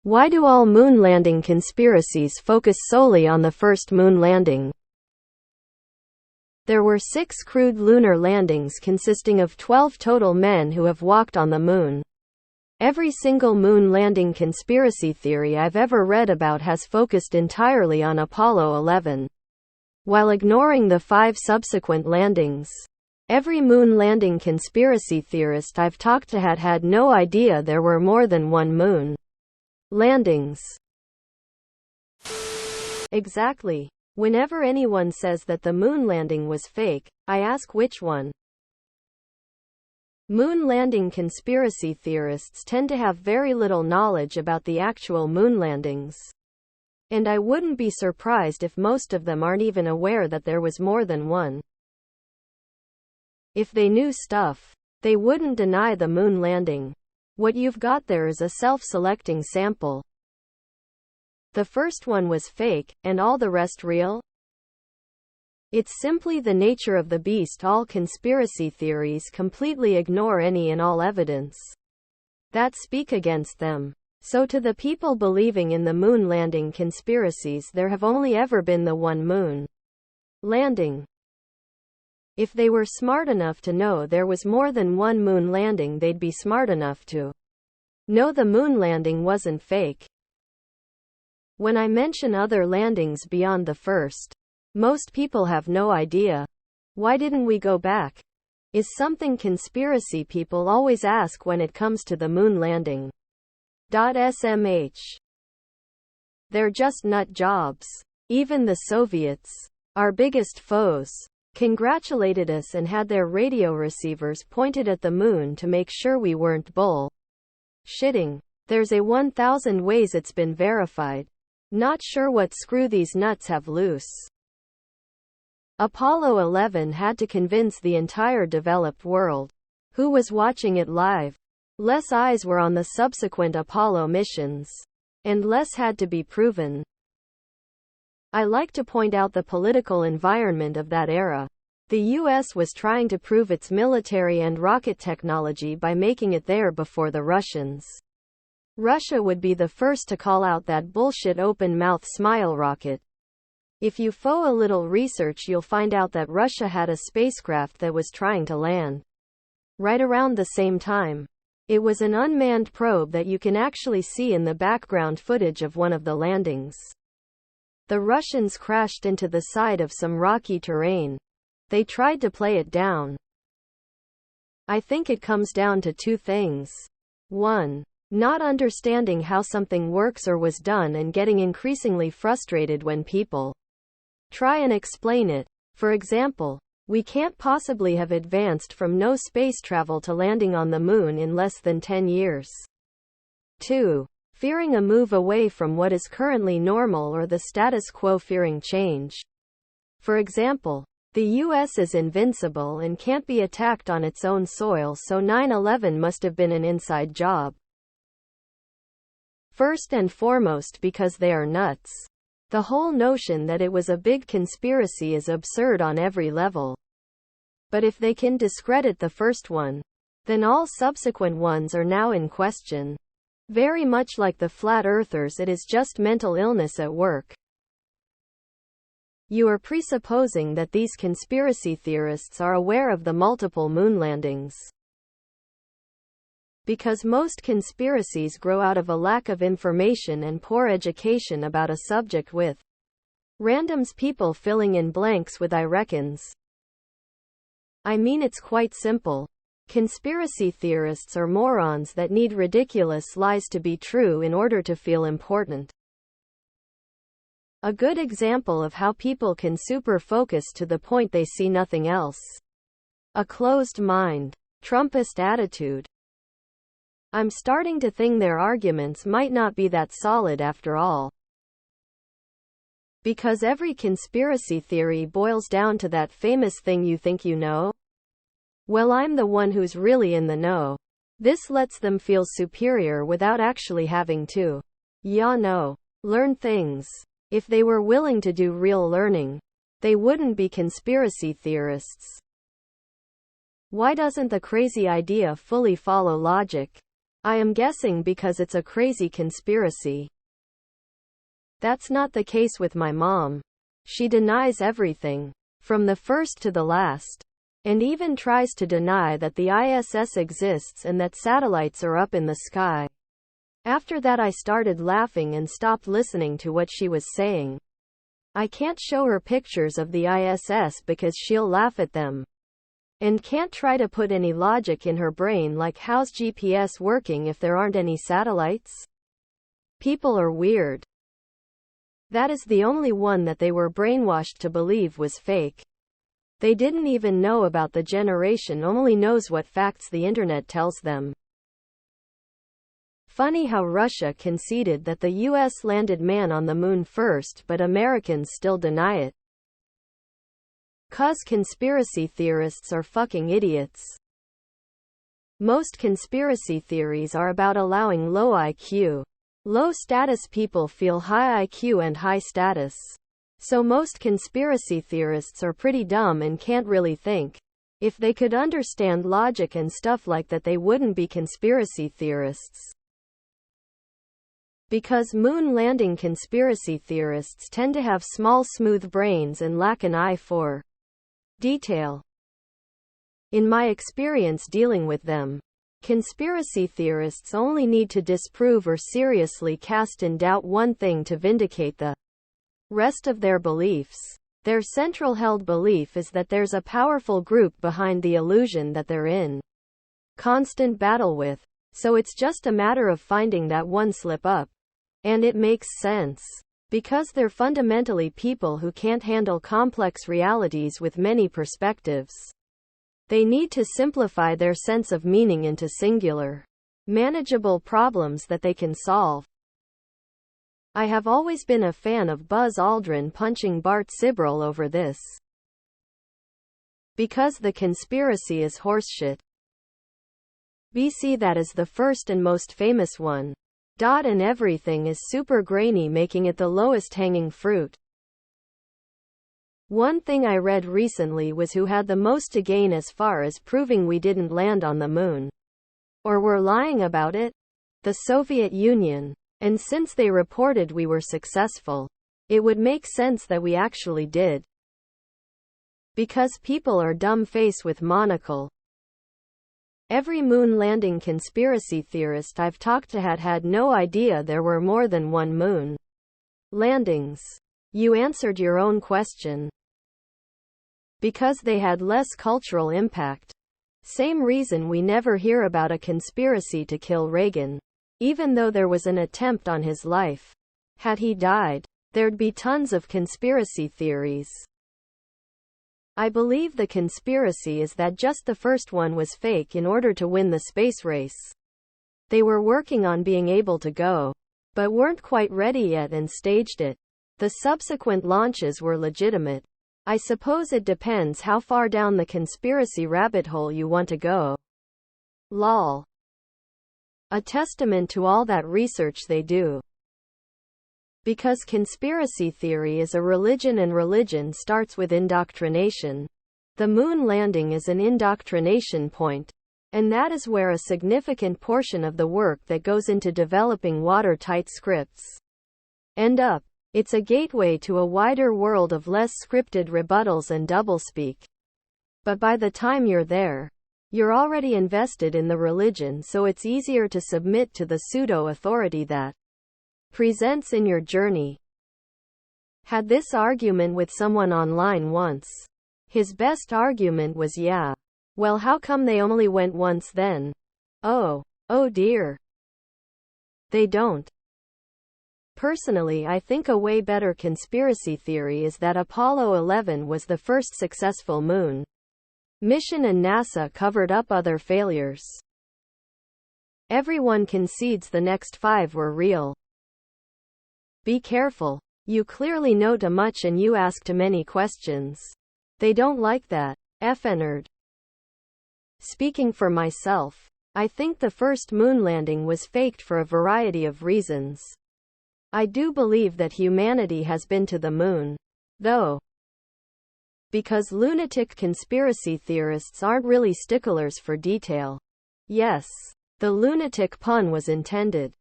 Why do all moon landing conspiracies focus solely on the first moon landing? There were 6 crewed lunar landings consisting of 12 total men who have walked on the moon. Every single moon landing conspiracy theory I've ever read about has focused entirely on Apollo 11, while ignoring the 5 subsequent landings. Every moon landing conspiracy theorist I've talked to had no idea there were more than one moon landings. Exactly. Whenever anyone says that the moon landing was fake, I ask which one. Moon landing conspiracy theorists tend to have very little knowledge about the actual moon landings. And I wouldn't be surprised if most of them aren't even aware that there was more than one. If they knew stuff, they wouldn't deny the moon landing. What you've got there is a self-selecting sample. The first one was fake, and all the rest real? It's simply the nature of the beast. All conspiracy theories completely ignore any and all evidence that speak against them. So to the people believing in the moon landing conspiracies, there have only ever been the one moon landing. If they were smart enough to know there was more than one moon landing, they'd be smart enough to know the moon landing wasn't fake. When I mention other landings beyond the first, most people have no idea. Why didn't we go back? Is something conspiracy people always ask when it comes to the moon landing. SMH. They're just nut jobs. Even the Soviets, our biggest foes, congratulated us and had their radio receivers pointed at the moon to make sure we weren't bull-shitting. There's a 1,000 ways it's been verified. Not sure what screw these nuts have loose. Apollo 11 had to convince the entire developed world, who was watching it live. Less eyes were on the subsequent Apollo missions, and less had to be proven. I like to point out the political environment of that era. The US was trying to prove its military and rocket technology by making it there before the Russians. Russia would be the first to call out that bullshit open-mouth smile rocket. If you follow a little research, you'll find out that Russia had a spacecraft that was trying to land right around the same time. It was an unmanned probe that you can actually see in the background footage of one of the landings. The Russians crashed into the side of some rocky terrain. They tried to play it down. I think it comes down to 2 things. 1. Not understanding how something works or was done, and getting increasingly frustrated when people try and explain it. For example, we can't possibly have advanced from no space travel to landing on the moon in less than 10 years. 2. Fearing a move away from what is currently normal or the status quo, fearing change. For example, the US is invincible and can't be attacked on its own soil, so 9/11 must have been an inside job. First and foremost because they are nuts. The whole notion that it was a big conspiracy is absurd on every level. But if they can discredit the first one, then all subsequent ones are now in question. Very much like the flat earthers, it is just mental illness at work. You are presupposing that these conspiracy theorists are aware of the multiple moon landings. Because most conspiracies grow out of a lack of information and poor education about a subject, with randoms people filling in blanks with I reckons. I mean, it's quite simple. Conspiracy theorists are morons that need ridiculous lies to be true in order to feel important. A good example of how people can super focus to the point they see nothing else. A closed mind. Trumpist attitude. I'm starting to think their arguments might not be that solid after all. Because every conspiracy theory boils down to that famous thing you think you know. Well, I'm the one who's really in the know. This lets them feel superior without actually having to, learn things. If they were willing to do real learning, they wouldn't be conspiracy theorists. Why doesn't the crazy idea fully follow logic? I am guessing because it's a crazy conspiracy. That's not the case with my mom. She denies everything, from the first to the last, and even tries to deny that the ISS exists and that satellites are up in the sky. After that I started laughing and stopped listening to what she was saying. I can't show her pictures of the ISS because she'll laugh at them. And can't try to put any logic in her brain like how's GPS working if there aren't any satellites? People are weird. That is the only one that they were brainwashed to believe was fake. They didn't even know about the generation only knows what facts the internet tells them. Funny how Russia conceded that the US landed man on the moon first but Americans still deny it. 'Cause conspiracy theorists are fucking idiots. Most conspiracy theories are about allowing low IQ, low status people feel high IQ and high status. So most conspiracy theorists are pretty dumb and can't really think. If they could understand logic and stuff like that, they wouldn't be conspiracy theorists. Because moon landing conspiracy theorists tend to have small smooth brains and lack an eye for detail. In my experience dealing with them, conspiracy theorists only need to disprove or seriously cast in doubt one thing to vindicate the rest of their beliefs. Their central held belief is that there's a powerful group behind the illusion that they're in constant battle with. So it's just a matter of finding that one slip up. And it makes sense. Because they're fundamentally people who can't handle complex realities with many perspectives. They need to simplify their sense of meaning into singular, manageable problems that they can solve. I have always been a fan of Buzz Aldrin punching Bart Sibrel over this. Because the conspiracy is horseshit. BC that is the first and most famous one. And everything is super grainy, making it the lowest hanging fruit. One thing I read recently was who had the most to gain as far as proving we didn't land on the moon. Or were lying about it? The Soviet Union. And since they reported we were successful, it would make sense that we actually did. Because people are dumb-faced with monocle. Every moon landing conspiracy theorist I've talked to had no idea there were more than one moon landings. You answered your own question. Because they had less cultural impact. Same reason we never hear about a conspiracy to kill Reagan. Even though there was an attempt on his life. Had he died, there'd be tons of conspiracy theories. I believe the conspiracy is that just the first one was fake in order to win the space race. They were working on being able to go, but weren't quite ready yet and staged it. The subsequent launches were legitimate. I suppose it depends how far down the conspiracy rabbit hole you want to go. Lol. A testament to all that research they do. Because conspiracy theory is a religion and religion starts with indoctrination. The moon landing is an indoctrination point. And that is where a significant portion of the work that goes into developing watertight scripts end up. It's a gateway to a wider world of less scripted rebuttals and doublespeak. But by the time you're there, you're already invested in the religion, so it's easier to submit to the pseudo-authority that presents in your journey. Had this argument with someone online once. His best argument was yeah. Well, how come they only went once then? Oh dear. They don't. Personally, I think a way better conspiracy theory is that Apollo 11 was the first successful moon mission and NASA covered up other failures. Everyone concedes the next 5 were real. Be careful. You clearly know too much and you ask too many questions. They don't like that. Nerd. Speaking for myself, I think the first moon landing was faked for a variety of reasons. I do believe that humanity has been to the moon, though, because lunatic conspiracy theorists aren't really sticklers for detail. Yes. The lunatic pun was intended.